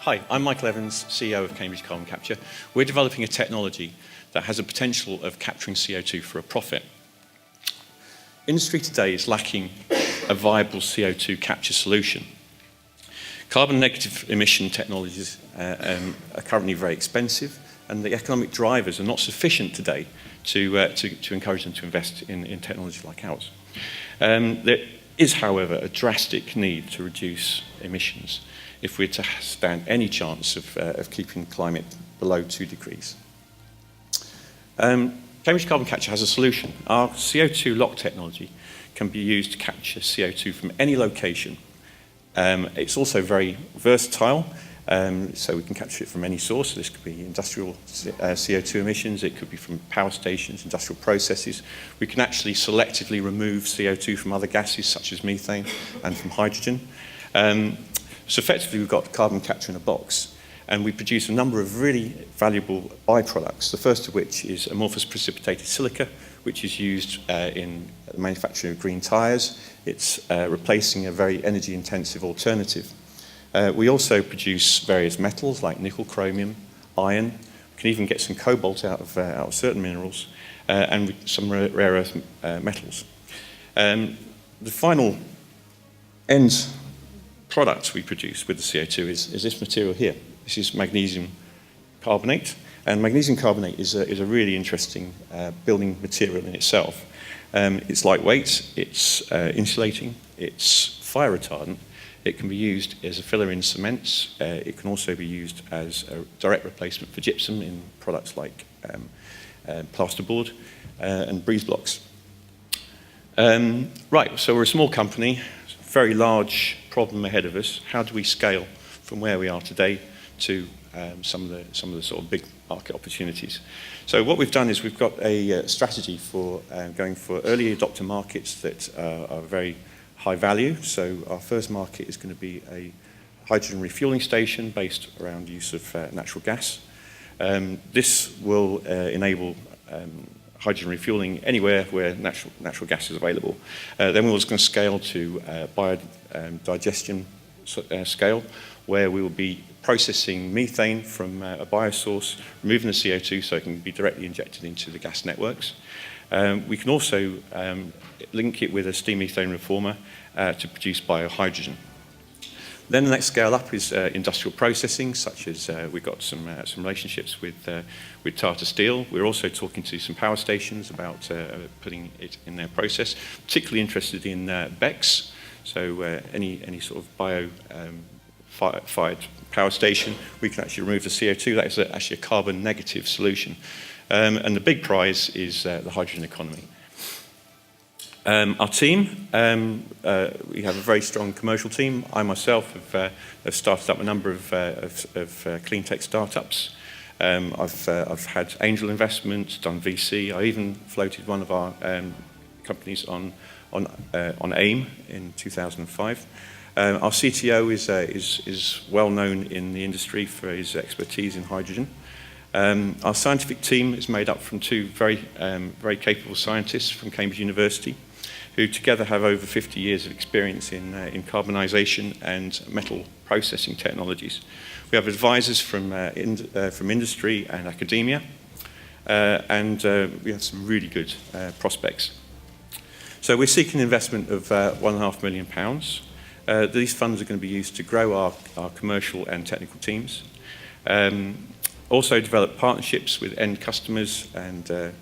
Hi, I'm Michael Evans, CEO of Cambridge Carbon Capture. We're developing a technology that has a potential of capturing CO2 for a profit. Industry today is lacking a viable CO2 capture solution. Carbon negative emission technologies are currently very expensive, and the economic drivers are not sufficient today to encourage them to invest in technology like ours. There is, however, a drastic need to reduce emissions if we're to stand any chance of keeping climate below 2 degrees. Cambridge Carbon Capture has a solution. Our CO2 lock technology can be used to capture CO2 from any location. It's also very versatile, so we can capture it from any source. So this could be industrial CO2 emissions, it could be from power stations, industrial processes. We can actually selectively remove CO2 from other gases such as methane and from hydrogen. So effectively we've got carbon capture in a box, and we produce a number of really valuable byproducts, the first of which is amorphous precipitated silica, which is used in the manufacturing of green tyres. It's replacing a very energy intensive alternative. We also produce various metals like nickel, chromium, iron. We can even get some cobalt out of certain minerals, and some rare earth metals. The final end product we produce with the CO2 is this material here. This is magnesium carbonate, and magnesium carbonate is a really interesting building material in itself. It's lightweight, it's insulating, it's fire retardant. It can be used as a filler in cements. It can also be used as a direct replacement for gypsum in products like plasterboard and breeze blocks. Right, so we're a small company, very large problem ahead of us. How do we scale from where we are today to some of the sort of big market opportunities? So what we've done is we've got a strategy for going for early adopter markets that are very high value. So our first market is going to be a hydrogen refueling station based around use of natural gas. This will enable hydrogen refueling anywhere where natural gas is available. Then we're just going to scale to biodigestion scale, where we will be processing methane from a biosource, removing the CO2 so it can be directly injected into the gas networks. We can also link it with a steam methane reformer to produce biohydrogen. Then the next scale up is industrial processing, such as we've got some relationships with Tata Steel. We're also talking to some power stations about putting it in their process. Particularly interested in BECCS, so any sort of bio-fired power station, we can actually remove the CO2. That is actually a carbon negative solution. And the big prize is the hydrogen economy. Our team, we have a very strong commercial team. I myself have started up a number of clean tech startups. I've had angel investment, done VC. I even floated one of our companies on AIM in 2005. Our CTO is well known in the industry for his expertise in hydrogen. Our scientific team is made up from two very capable scientists from Cambridge University, who together have over 50 years of experience in carbonisation and metal processing technologies. We have advisors from industry and academia, and we have some really good prospects. So we're seeking investment of £1.5 million. These funds are going to be used to grow our commercial and technical teams. Also develop partnerships with end customers and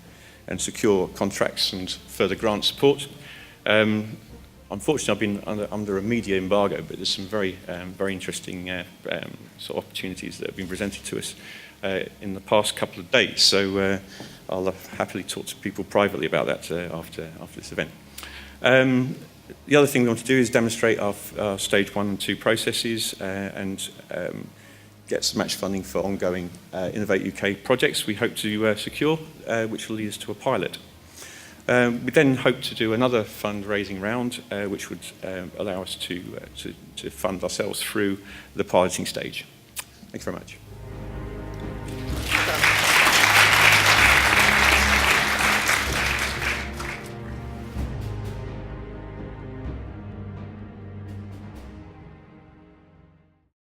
secure contracts and further grant support. Unfortunately, I've been under a media embargo, but there's some very interesting sort of opportunities that have been presented to us in the past couple of days. So I'll happily talk to people privately about that after this event. The other thing we want to do is demonstrate our stage 1 and 2 processes and get some match funding for ongoing Innovate UK projects we hope to secure, which will lead us to a pilot. We then hope to do another fundraising round, which would allow us to fund ourselves through the piloting stage. Thank you very much.